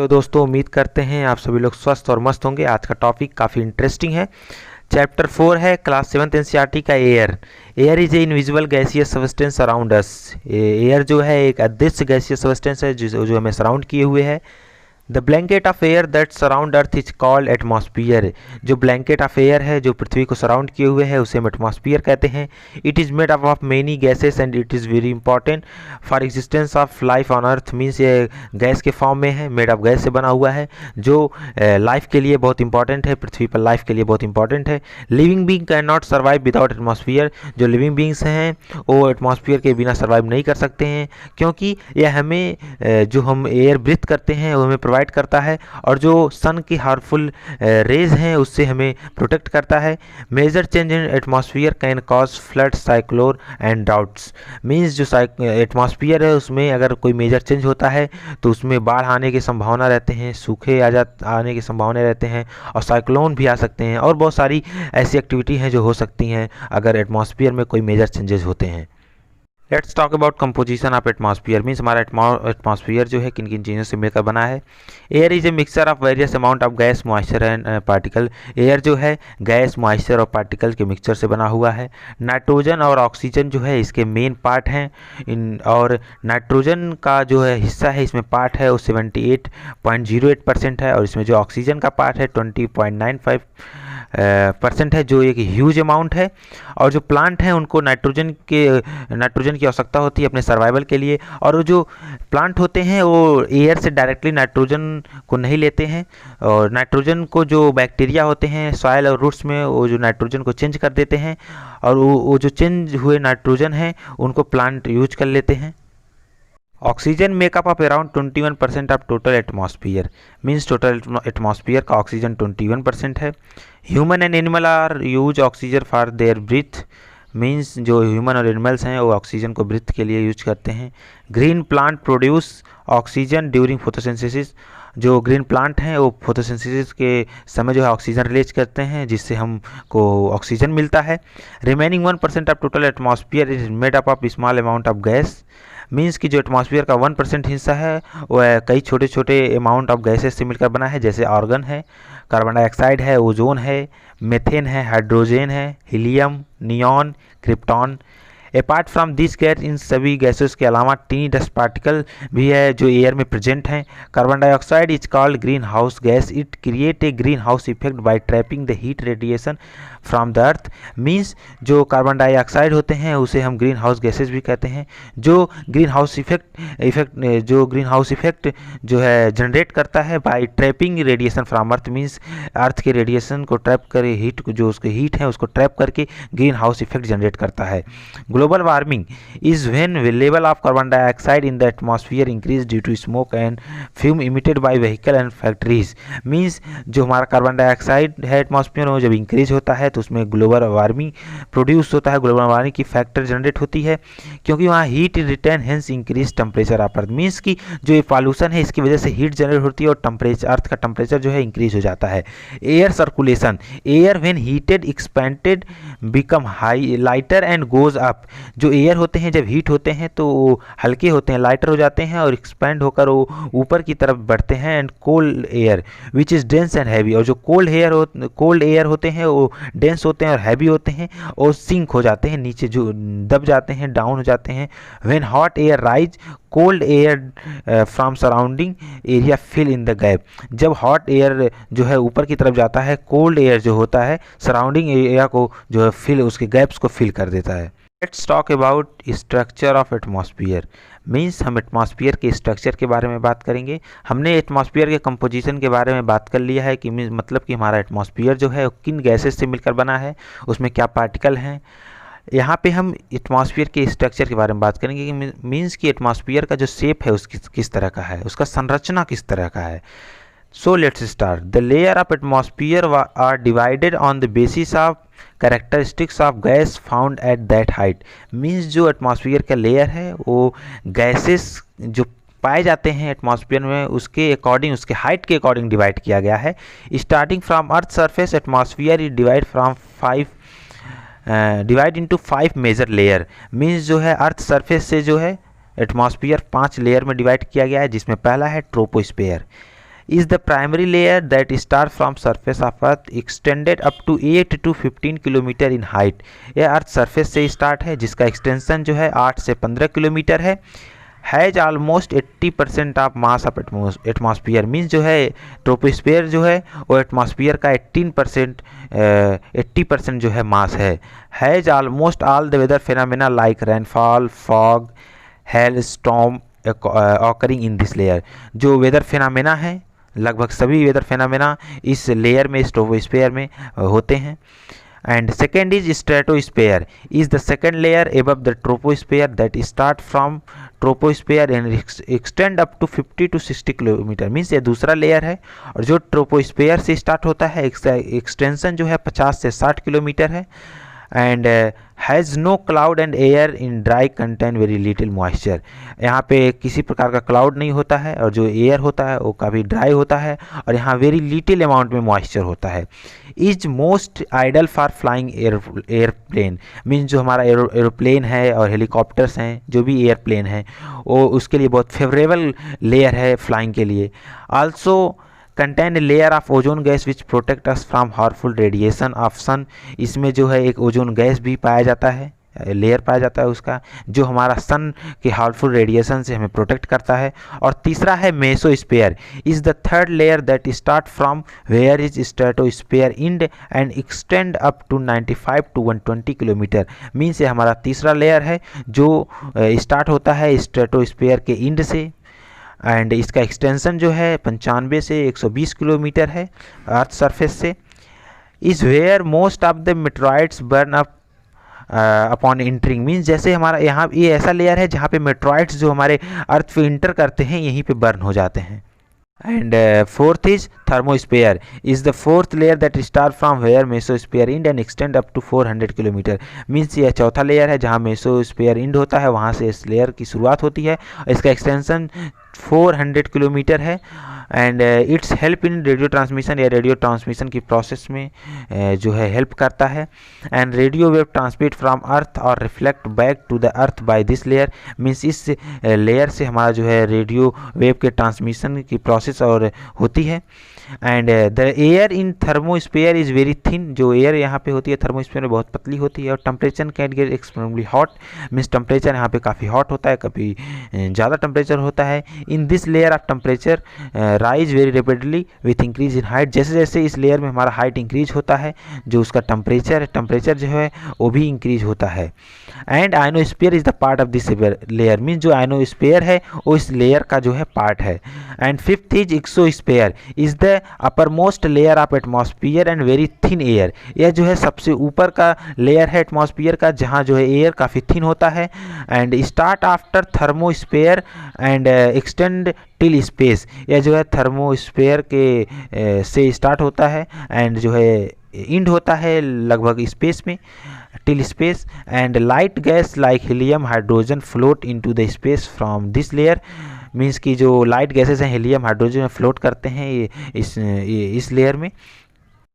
तो दोस्तों उम्मीद करते हैं आप सभी लोग स्वस्थ और मस्त होंगे। आज का टॉपिक काफ़ी इंटरेस्टिंग है। चैप्टर 4 है क्लास 7th एनसीईआरटी का air. Air is a invisible gaseous substance around us. Air जो है एक अदृश्य गैसियस सब्सटेंस है जो हमें सराउंड किए हुए है। The blanket of air that surround earth is called atmosphere. जो ब्लैंकेट ऑफ एयर है जो पृथ्वी को सराउंड किए हुए है उसे हम एटमॉस्फियर कहते हैं। It is made up of many gases and it is very important for existence of life on earth. Means ये गैस के फॉर्म में है, मेड ऑफ गैस से बना हुआ है जो लाइफ के लिए बहुत इंपॉर्टेंट है, पृथ्वी पर लाइफ के लिए बहुत इंपॉर्टेंट है। Living being can not survive without atmosphere. जो लिविंग बींग्स हैं वो एटमॉस्फियर के बिना सर्वाइव नहीं कर सकते हैं, क्योंकि यह हमें जो हम एयर ब्रीथ करते हैं वो हमें प्रोवाइड करता है और जो सन की हार्मफुल रेज हैं उससे हमें प्रोटेक्ट करता है। Major change in atmosphere can cause flood, cyclone and droughts. Means जो एटमॉस्फियर है उसमें अगर कोई मेजर चेंज होता है तो उसमें बाढ़ आने की संभावना रहते हैं, सूखे आने की संभावना रहते हैं और साइक्लोन भी आ सकते हैं और बहुत सारी ऐसी एक्टिविटी हैं जो हो सकती हैं अगर एटमॉस्फियर में कोई मेजर चेंजेस होते हैं। Let's talk about composition of atmosphere. Means हमारा एटमॉस्फियर जो है किन किन चीज़ों से मिलकर बना है। Air is a mixture of various amount of gas, moisture and particle. Air जो है गैस, मॉइस्चर और पार्टिकल के मिक्सचर से बना हुआ है। नाइट्रोजन और ऑक्सीजन जो है इसके मेन पार्ट हैं और नाइट्रोजन का जो है हिस्सा है इसमें पार्ट है वो 78.08% है और इसमें जो ऑक्सीजन का पार्ट है 20.95% है, जो एक ह्यूज अमाउंट है। और जो प्लांट हैं उनको नाइट्रोजन की आवश्यकता होती है अपने सर्वाइवल के लिए, और वो जो प्लांट होते हैं वो एयर से डायरेक्टली नाइट्रोजन को नहीं लेते हैं और नाइट्रोजन को जो बैक्टीरिया होते हैं सॉइल और रूट्स में वो जो नाइट्रोजन को चेंज कर देते हैं और वो जो चेंज हुए नाइट्रोजन हैं उनको प्लांट यूज कर लेते हैं। Oxygen makeup of around 21% of total atmosphere. Means total atmosphere का ऑक्सीजन 21% है। Human and animal are use oxygen for their breath. Means जो ह्यूमन और एनिमल्स हैं वो ऑक्सीजन को ब्रीथ के लिए यूज करते हैं। Green plant produce oxygen during photosynthesis. जो ग्रीन प्लांट हैं वो फोटोसिंथेसिस के समय जो है ऑक्सीजन रिलीज करते हैं जिससे हमको ऑक्सीजन मिलता है। Remaining 1% of total atmosphere is made up of small amount of gas. Means कि जो एटमॉस्फियर का 1% हिस्सा है वह कई छोटे छोटे अमाउंट ऑफ गैसेस से मिलकर बना है, जैसे आर्गन है, कार्बन डाइऑक्साइड है, ओजोन है, मेथेन है, हाइड्रोजन है, helium, neon, krypton. Apart from this gas, इन सभी गैसेस के अलावा टीनी डस्ट पार्टिकल भी है जो एयर में प्रेजेंट हैं। Carbon dioxide is called green house gas. It create a green house effect bye trapping the heat radiation from the earth. Means जो कार्बन डाइऑक्साइड होते हैं उसे हम ग्रीन हाउस गैसेस भी कहते हैं, जो ग्रीन हाउस इफेक्ट जो है जनरेट करता है by trapping radiation from earth. Means earth के रेडिएशन को ट्रैप करे, हीट जो उसके हीट है उसको ट्रैप करके ग्रीन हाउस इफेक्ट जनरेट करता है। Global warming is when level of carbon dioxide in the atmosphere increase due to smoke and fume emitted by vehicle and factories. Means जो हमारा कार्बन डाइऑक्साइड है atmosphere में जब increase होता है तो उसमें ग्लोबल वार्मिंग प्रोड्यूस होता है, ग्लोबल वार्मिंग की फैक्टर जनरेट होती है क्योंकि वहाँ heat return hence increase temperature of earth. Means की जो ये पॉल्यूशन है इसकी वजह से हीट जनरेट होती है और टेम्परेचर अर्थ का टेम्परेचर जो है इंक्रीज हो जाता है। Air circulation, air when heated expanded become high lighter and goes up. जो एयर होते हैं जब हीट होते हैं तो वो हल्के होते हैं, लाइटर हो जाते हैं और एक्सपेंड होकर वो ऊपर की तरफ बढ़ते हैं। And cold air which is dense and heavy, और जो कोल्ड एयर होते हैं वो डेंस होते हैं और हैवी होते हैं और सिंक हो जाते हैं, नीचे जो दब जाते हैं, डाउन हो जाते हैं। When hot air rise cold air from surrounding area fill in the gap. जब हॉट एयर जो है ऊपर की तरफ जाता है, कोल्ड एयर जो होता है सराउंडिंग एरिया को जो है फिल, उसके गैप्स को फिल कर देता है। Let's talk about structure of atmosphere. Means हम एटमॉस्फियर के स्ट्रक्चर के बारे में बात करेंगे। हमने एटमॉस्फियर के कंपोजिशन के बारे में बात कर लिया है कि मतलब कि हमारा एटमॉस्फियर जो है किन गैसेस से मिलकर बना है, उसमें क्या पार्टिकल हैं। यहाँ पे हम एटमॉस्फियर के स्ट्रक्चर के बारे में बात करेंगे कि मीन्स कि एटमॉस्फियर का जो शेप है उसकी किस तरह का है, उसका संरचना किस तरह का है। So let's start. The layer of atmosphere are divided on the basis of characteristics of gas found at that height. Means जो एटमॉस्फियर का लेयर है वो गैसेस जो पाए जाते हैं एटमॉस्फियर में उसके अकॉर्डिंग, उसके हाइट के अकॉर्डिंग डिवाइड किया गया है। Starting from earth surface atmosphere is divide into 5 major layer. Means जो है अर्थ सरफेस से जो है एटमॉस्फियर 5 लेयर में डिवाइड किया गया है, जिसमें पहला है troposphere. is the primary layer that starts from surface of earth extended up to 8 to 15 kilometre in height। यह अर्थ सरफेस से स्टार्ट है जिसका एक्सटेंशन जो है 8 से 15 किलोमीटर है। Has almost 80% of mass of atmosphere, means जो है ट्रोपोस्फेयर जो है वो एटमॉस्फेयर का 80% जो है मास है। Has almost all the weather phenomena like rainfall, fog, hail storm occurring in this layer. जो वेदर फिनोमेना है लगभग सभी वेदर फिनोमेना इस लेयर में, इस ट्रोपोस्फेयर में होते हैं। And second is stratosphere, is the second layer above the troposphere that start from troposphere and extend up to 50 to 60 kilometre, means ये दूसरा लेयर है। और जो ट्रोपोस्फेयर से स्टार्ट होता है एक्सटेंशन जो है 50 से 60 किलोमीटर है। And has no cloud and air in dry contain very little moisture. यहाँ पे किसी प्रकार का क्लाउड नहीं होता है और जो एयर होता है वो काफ़ी ड्राई होता है और यहाँ वेरी लिटिल अमाउंट में मॉइस्चर होता है। Is most ideal for flying airplane, means जो हमारा एरोप्लेन है और हेलीकॉप्टर्स हैं, जो भी एयरप्लेन है वो उसके लिए बहुत फेवरेबल लेयर है फ्लाइंग के लिए। Also contain layer of ozone gas which protect us from harmful radiation of sun. इसमें जो है एक ओजोन गैस भी पाया जाता है, लेयर पाया जाता है उसका, जो हमारा सन के हार्मफुल रेडिएशन से हमें प्रोटेक्ट करता है। और तीसरा है mesosphere, is the third layer that start from where is stratosphere end and extend up to 95 to 120 kilometre. Means ये हमारा तीसरा लेयर है जो स्टार्ट होता है स्ट्रेटोस्फीयर के इंड से एंड इसका एक्सटेंशन जो है 95 से 120 किलोमीटर है अर्थ सरफेस से। Is where most of the meteoroids burn up upon entering, means जैसे हमारा यहाँ ये ऐसा लेयर है जहाँ पे मेट्रॉइड्स जो हमारे अर्थ पे इंटर करते हैं यहीं पे बर्न हो जाते हैं। And fourth is thermosphere, is the fourth layer that start from where mesosphere end and extend up to 400 kilometre. Means यह चौथा लेयर है जहाँ मेसोस्फीयर इंड होता है, वहाँ से इस लेयर की शुरुआत होती है। इसका एक्सटेंशन 400 किलोमीटर है। And its help in radio transmission, या रेडियो ट्रांसमिशन की प्रोसेस में जो है हेल्प करता है। And radio wave transmit from earth और reflect back to the earth by this layer, means इस लेयर से हमारा जो है रेडियो वेव के ट्रांसमिशन की प्रोसेस और होती है। And the air in thermosphere is very thin, जो एयर यहाँ पे होती है थर्मोस्फीयर में बहुत पतली होती है। और temperature can get extremely hot, means temperature यहाँ पे काफ़ी हॉट होता है, कभी ज़्यादा टेम्परेचर होता है। इन this layer of temperature rise very rapidly with increase in height, जैसे जैसे इस लेयर में हमारा हाइट इंक्रीज होता है जो उसका टेम्परेचर जो है वो भी इंक्रीज होता है। And ionosphere is the part of this layer, means जो आयनोस्फीयर है वो इस लेयर का जो है पार्ट है। And fifth is exosphere, is the upper most layer of atmosphere and very thin air. यह जो है सबसे ऊपर का लेयर है एटमॉस्फियर का जहाँ जो है एयर काफ़ी थिन होता है। And start after thermosphere and extend till space, यह जो है थर्मोस्फीयर के से स्टार्ट होता है एंड जो है इंड होता है लगभग स्पेस में, till space. And light gas like helium hydrogen float into the space from this layer, means कि जो लाइट गैसेस हैं हीलियम हाइड्रोजन फ्लोट करते हैं ये इस लेयर में।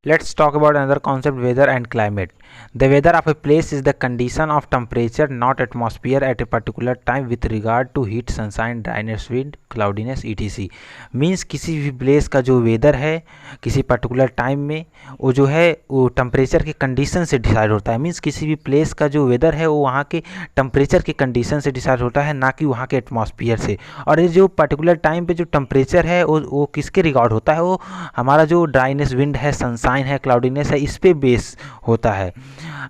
Let's talk about another concept, weather and climate. The weather of a place is the condition of temperature, not atmosphere, at a particular time with regard to heat, sunshine, dryness, wind, cloudiness, etc. Means किसी भी place का जो weather है किसी particular time में वो जो है वो टेम्परेचर के कंडीशन से डिसाइड होता है। मीन्स किसी भी प्लेस का जो वेदर है वो वहाँ के टेम्परेचर के कंडीशन से डिसाइड होता है, ना कि वहाँ के एटमॉस्फेयर से। और ये जो पर्टिकुलर टाइम पे जो टेम्परेचर है वो किसके रिगार्ड होता है, वो हमारा जो ड्राइनेस, विंड है, सनशाइन है, क्लाउडीनेस है, इस पे बेस होता है।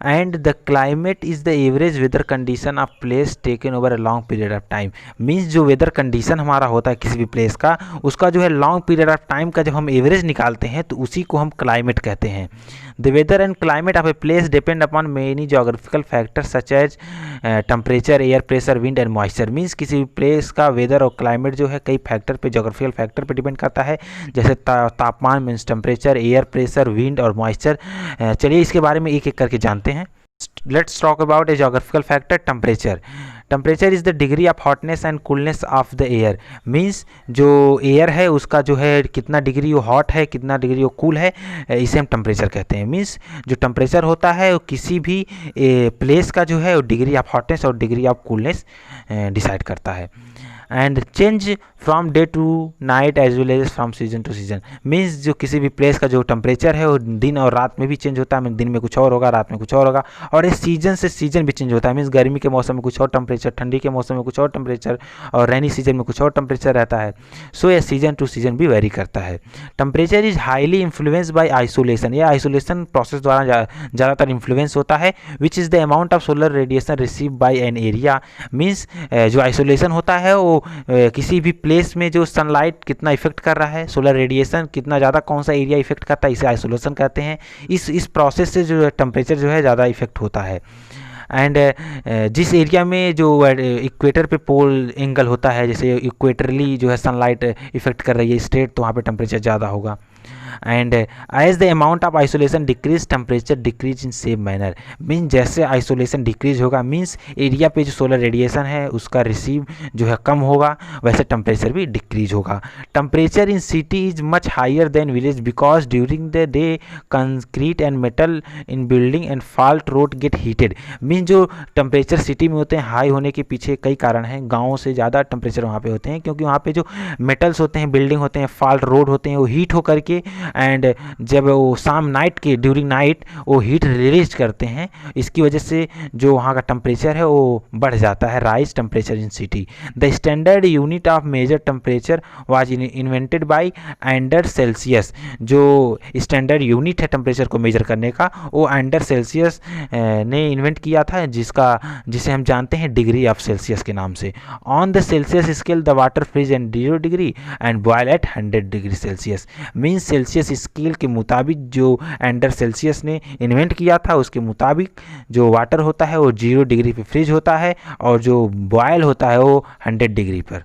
And the climate is the average weather condition of place taken over a long period of time. Means जो वेदर कंडीशन हमारा होता है किसी भी प्लेस का, उसका जो है लॉन्ग पीरियड ऑफ टाइम का जब हम एवरेज निकालते हैं तो उसी को हम क्लाइमेट कहते हैं। The weather and climate of a place depend upon many geographical factors such as temperature, air pressure, wind and moisture. Means किसी भी प्लेस का वेदर और क्लाइमेट जो है कई फैक्टर पे, जोग्राफिकल फैक्टर पे डिपेंड करता है, जैसे तापमान, means temperature, air pressure, wind और मॉइस्चर। चलिए इसके बारे में एक एक करके जानते हैं। Let's talk about A geographical factor, temperature. Temperature is the degree of hotness and coolness of the air. Means जो एयर है उसका जो है कितना डिग्री वो हॉट है, कितना डिग्री वो कूल है, इसे हम टेम्परेचर कहते हैं। मीन्स जो टेम्परेचर होता है वो किसी भी प्लेस का जो है वो डिग्री ऑफ हॉटनेस और डिग्री ऑफ कूलनेस डिसाइड करता है। And change from day to night as well as from season to season. Means जो किसी भी प्लेस का जो टेम्परेचर है वो दिन और रात में भी चेंज होता है, दिन में कुछ और होगा, रात में कुछ और होगा, और ये सीजन से सीजन भी चेंज होता है। मीन्स गर्मी के मौसम में कुछ और टेम्परेचर, ठंडी के मौसम में कुछ और टेम्परेचर, और रेनी सीजन में कुछ और टेम्परेचर रहता है। सो ये सीजन टू सीजन भी वेरी करता है। Temperature is highly influence by isolation, ये आइसोलेशन प्रोसेस द्वारा ज़्यादातर इन्फ्लुएंस होता है। Which is the amount of solar radiation receive by an area. Means जो आइसोलेशन होता है वो किसी भी प्लेस में जो सनलाइट कितना इफेक्ट कर रहा है, सोलर रेडिएशन कितना ज़्यादा कौन सा एरिया इफेक्ट करता है, इसे आइसोलेशन कहते हैं। इस प्रोसेस से जो टेम्परेचर जो है ज़्यादा इफेक्ट होता है। एंड जिस एरिया में जो इक्वेटर पे पोल एंगल होता है, जैसे इक्वेटरली जो है सनलाइट इफेक्ट कर रही है स्ट्रेट, तो वहाँ पे टेम्परेचर ज़्यादा होगा। And as the amount of isolation decrease temperature decrease in same manner. Means जैसे आइसोलेशन डिक्रीज होगा, मीन्स एरिया पे जो सोलर रेडिएशन है उसका रिसीव जो है कम होगा, वैसे टेम्परेचर भी डिक्रीज होगा। Temperature in city is much higher than village because during the day concrete and metal in building and asphalt road get heated. Means जो टेम्परेचर सिटी में होते हैं हाई होने के पीछे कई कारण हैं। गाँव से ज़्यादा टेम्परेचर वहाँ पे होते हैं क्योंकि वहाँ पे जो मेटल्स होते हैं, बिल्डिंग होते हैं, फॉल्ट रोड होते हैं, वो हीट होकर के एंड जब वो शाम नाइट के ड्यूरिंग नाइट वो हीट रिलीज करते हैं, इसकी वजह से जो वहाँ का टेम्परेचर है वो बढ़ जाता है, rise temperature in city. The standard unit of measure temperature was invented by Anders Celsius. जो स्टैंडर्ड यूनिट है टेम्परेचर को मेजर करने का, वो एंडर सेल्सियस ने इन्वेंट किया था, जिसे हम जानते हैं डिग्री ऑफ सेल्सियस के नाम से। On the Celsius scale the water freeze and 0 degree and boil at 100 degree Celsius. Means Celsius scale के मुताबिक जो एंडर सेल्सियस ने इन्वेंट किया था उसके मुताबिक जो वाटर होता है वो 0 डिग्री पे फ्रीज होता है, और जो बॉयल होता है वो 100 डिग्री पर।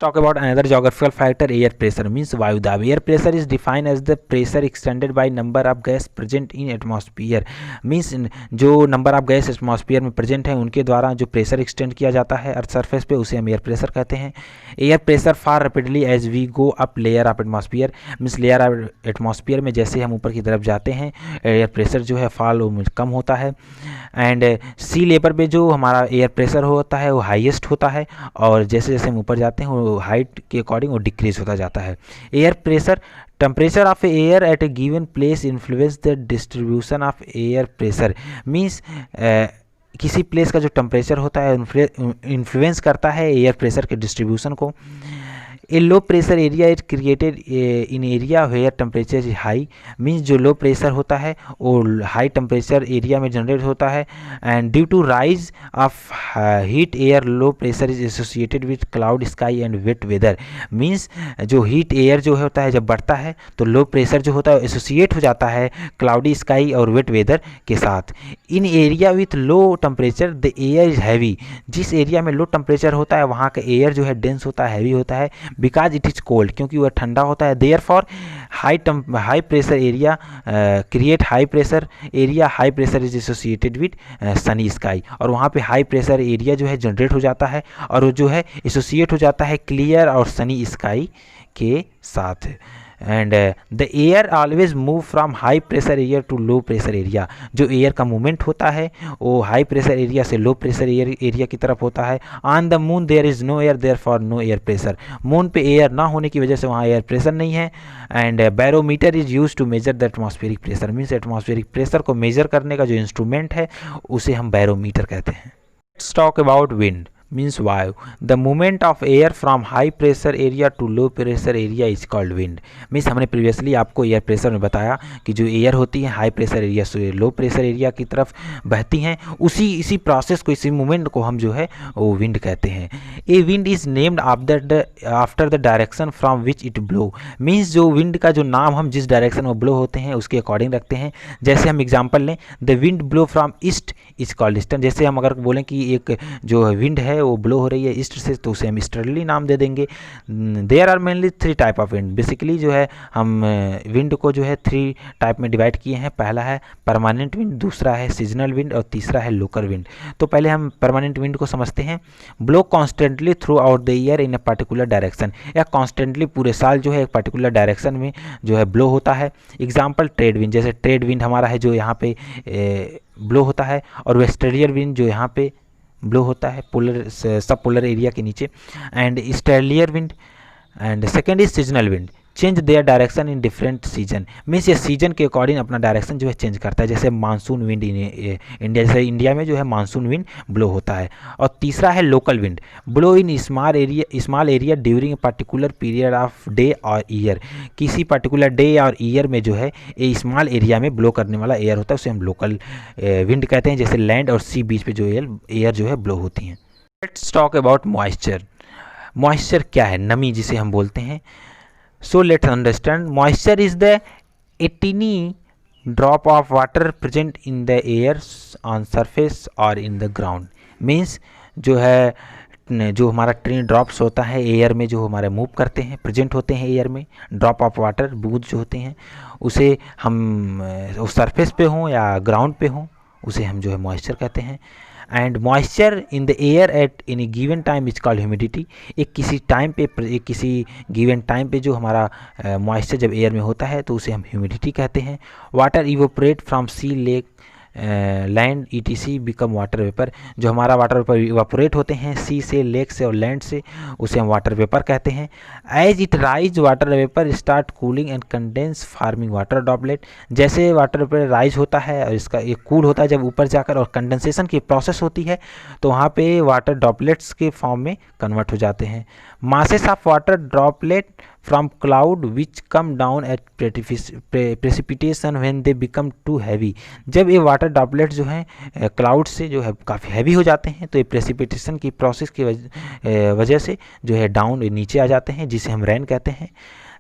Talk about another geographical factor, air pressure means वायु दाब। Air pressure is defined as the pressure extended by number of gas present in atmosphere means जो नंबर ऑफ गैस एटमॉस्फेयर में प्रेजेंट है उनके द्वारा जो प्रेशर एक्सटेंड किया जाता है अर्थ सरफेस पे, उसे हम एयर प्रेशर कहते हैं। Air pressure fall rapidly as we go up layer of atmosphere means layer of atmosphere में जैसे हम ऊपर की तरफ जाते हैं एयर प्रेशर जो है फॉल कम होता है। एंड सी लेवल पे जो हमारा एयर प्रेशर होता है वो हाईएस्ट होता है, और जैसे जैसे हम ऊपर जाते हैं वो हाइट के अकॉर्डिंग वो डिक्रीज होता जाता है। Air pressure temperature of air at A given place influence the distribution of air pressure means किसी प्लेस का जो टेम्परेचर होता है इन्फ्लुएंस करता है एयर प्रेशर के डिस्ट्रीब्यूशन को। A low pressure area is created in area where temperature is high means जो लो प्रेशर होता है वो हाई टेम्परेचर एरिया में जनरेट होता है। And due to rise of heat air low pressure is associated with cloud sky and wet weather means जो heat air जो होता है जब बढ़ता है तो लो प्रेशर जो होता है एसोसिएट हो जाता है क्लाउडी स्काई और वेट वेदर के साथ। In area with low temperature the air is heavy, जिस एरिया में लो टेम्परेचर होता है वहाँ का एयर जो है डेंस होता है, हैवी होता है, बिकॉज इट इज कोल्ड क्योंकि वह ठंडा होता है। Therefore high pressure area create high pressure area, high pressure is associated with sunny sky, और वहाँ पे हाई प्रेशर एरिया जो है जनरेट हो जाता है और वो जो है एसोसिएट हो जाता है क्लियर और सनी स्काई के साथ। And the air always move from high pressure area to low pressure area, जो एयर का मूवमेंट होता है वो हाई प्रेशर एरिया से लो प्रेशर एरिया की तरफ होता है। On the moon there is no air therefore no air pressure, moon पे एयर ना होने की वजह से वहाँ एयर प्रेशर नहीं है। And barometer is use to measure the atmospheric pressure means atmospheric pressure को मेजर करने का जो इंस्ट्रूमेंट है उसे हम बैरोमीटर कहते हैं। Let's talk about wind means वायु। The movement of air from high pressure area to low pressure area is called wind means हमने प्रीवियसली आपको एयर प्रेशर में बताया कि जो एयर होती है हाई प्रेशर एरिया से लो प्रेशर एरिया की तरफ बहती हैं, इसी प्रोसेस को, इसी मूवमेंट को हम जो है वो विंड कहते हैं। A wind is named after the direction from which it blow means जो विंड का जो नाम हम जिस डायरेक्शन में ब्लो होते हैं उसके अकॉर्डिंग रखते हैं। जैसे हम एग्जाम्पल लें, the wind blow from east is called eastern. जैसे हम अगर बोलें कि एक जो विंड है वो ब्लो हो रही है ईस्ट से तो उसे हम ईस्टर्ली नाम दे देंगे। There are mainly 3 type of wind, basically जो है हम विंड को जो है 3 टाइप में डिवाइड किए हैं। पहला है परमानेंट विंड, दूसरा है सीजनल विंड और तीसरा है लोकल विंड। तो पहले हम परमानेंट विंड को समझते हैं। Blow constantly through out the year in a particular direction, या कॉन्स्टेंटली पूरे साल जो है एक पर्टिकुलर डायरेक्शन में जो है ब्लो होता है। एग्जाम्पल ट्रेड विंड, जैसे ट्रेड विंड हमारा है जो यहाँ पे ब्लो होता है, और वेस्टर्नियर विंड जो यहाँ पे ब्लो होता है पोलर सब पोलर एरिया के नीचे। And stellar wind and second is seasonal wind, change their direction in different season, means ये सीजन के अकॉर्डिंग अपना डायरेक्शन जो है चेंज करता है, जैसे मानसून विंड इंडिया, जैसे इंडिया में जो है मानसून विंड ब्लो होता है। और तीसरा है local wind, blow in small area during a particular period of day और ईयर, किसी पर्टिकुलर डे और ईयर में जो है ये स्मॉल एरिया में ब्लो करने वाला एयर होता है, उसे हम लोकल विंड कहते हैं, जैसे लैंड और सी बीच पे जो एयर जो है ब्लो होती हैं। Let's talk about moisture. Moisture क्या है? नमी जिसे हम बोलते हैं। So let's understand, moisture is the a teeny drop of water present in the air on surface or in the ground, means जो है जो हमारा टीनी ड्रॉप्स होता है एयर में, जो हमारे मूव करते हैं, प्रेजेंट होते हैं एयर में, ड्रॉप ऑफ वाटर बूंद जो होते हैं, उसे हम उस सरफेस पे हों या ग्राउंड पे हों, उसे हम जो है मॉइस्चर कहते हैं। And moisture in the air at in A given time is called humidity, एक किसी टाइम पे, एक किसी गिवन टाइम पे जो हमारा मॉइस्चर जब एयर में होता है तो उसे हम ह्यूमिडिटी कहते हैं। Water evaporate from sea lake land ETC become water vapour, जो हमारा वाटर वेपर इवापोरेट होते हैं सी से, लेक से और लैंड से, उसे हम वाटर वेपर कहते हैं। As it rise water vapour start cooling and condense forming water droplet, जैसे वाटर वेपर राइज होता है और इसका एक कूल होता है जब ऊपर जाकर और कंडेंसेशन की प्रोसेस होती है तो वहाँ पे वाटर ड्रॉपलेट्स के फॉर्म में कन्वर्ट हो जाते हैं। Masses of water droplet from cloud which come down at precipitation when they become too heavy, जब ये वाटर ड्रॉपलेट जो हैं क्लाउड से जो है काफ़ी हैवी हो जाते हैं तो ये प्रेसिपिटेशन की प्रोसेस की वजह से जो है डाउन नीचे आ जाते हैं, जिसे हम रेन कहते हैं।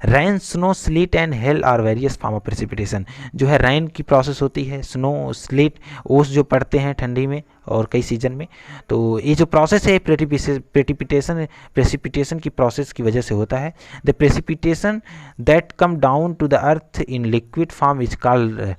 Rain, snow, sleet and hail are various form of precipitation, जो है रैन की प्रोसेस होती है, स्नो, स्लीट, ओस जो पड़ते हैं ठंडी में और कई सीजन में, तो ये जो प्रोसेस है प्रेसिपिटेशन की प्रोसेस की वजह से होता है। The precipitation that come down to the earth in liquid form is called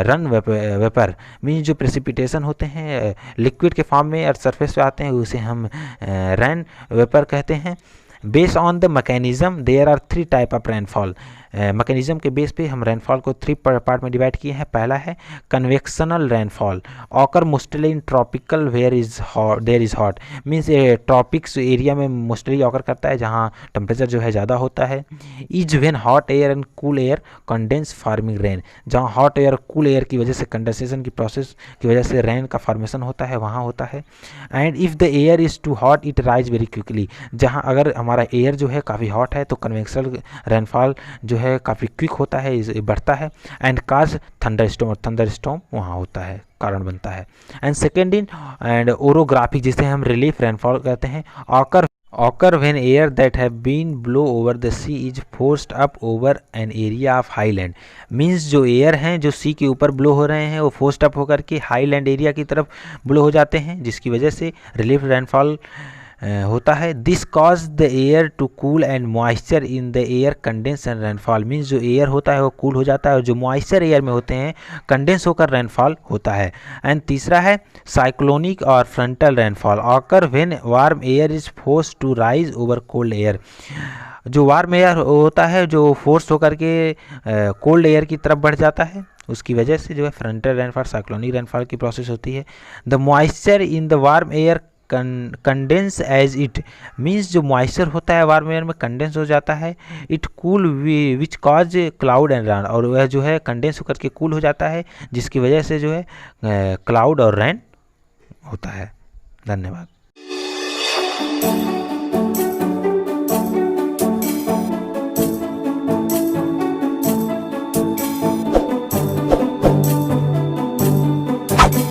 rain vapour, means जो प्रेसिपिटेशन होते हैं लिक्विड के फॉर्म में अर्थ सरफेस पे आते हैं उसे हम रैन वेपर कहते हैं। Based on the mechanism there are 3 type of rainfall, mechanism के बेस पे हम रेनफॉल को 3 पार्ट में डिवाइड किए हैं। पहला है convectional rainfall, occur mostly in tropical where is hot there is hot, means tropics area में मोस्टली ऑकर करता है जहाँ टेम्परेचर जो है ज़्यादा होता है। Is when hot air and cool air condense forming rain, जहाँ हॉट एयर कूल एयर की वजह से कंडेंसेशन की प्रोसेस की वजह से रेन का फॉर्मेशन होता है वहाँ होता है। And if the air is too hot it rise very quickly, जहाँ अगर हमारा एयर जो है काफ़ी हॉट है तो कन्वेक्शनल रेनफॉल जो है काफ़ी क्विक होता है, बढ़ता है। एंड काज थंडरस्टॉर्म, और थंडरस्टॉर्म वहाँ होता है, कारण बनता है। And second in and orographic, जिसे हम रिलीफ रेनफॉल कहते हैं। Occur when air that have been blow over the sea is forced up over an area of highland, means जो एयर हैं जो सी के ऊपर ब्लो हो रहे हैं वो फोर्स्ड अप होकर के हाईलैंड एरिया की तरफ ब्लो हो जाते हैं, जिसकी वजह से रिलीफ रेनफॉल होता है। This cause the air to cool and moisture in the air condense and rainfall, means जो एयर होता है वो कूल हो जाता है और जो मॉइस्चर एयर में होते हैं कंडेंस होकर रेनफॉल होता है। एंड तीसरा है साइक्लोनिक और frontal rainfall, occur when warm air is forced to rise over cold air, जो वार्म एयर होता है जो फोर्स होकर के कोल्ड एयर की तरफ बढ़ जाता है, उसकी वजह से जो है फ्रंटल रेनफॉल साइक्लोनिक रेनफॉल की प्रोसेस होती है। The moisture in the warm air condense as it, means जो मॉइस्चर होता है वार्म एयर में कंडेंस हो जाता है। It cool which cause cloud and rain, और वह जो है कंडेंस होकर के कूल हो जाता है जिसकी वजह से जो है क्लाउड और रैन होता है। धन्यवाद।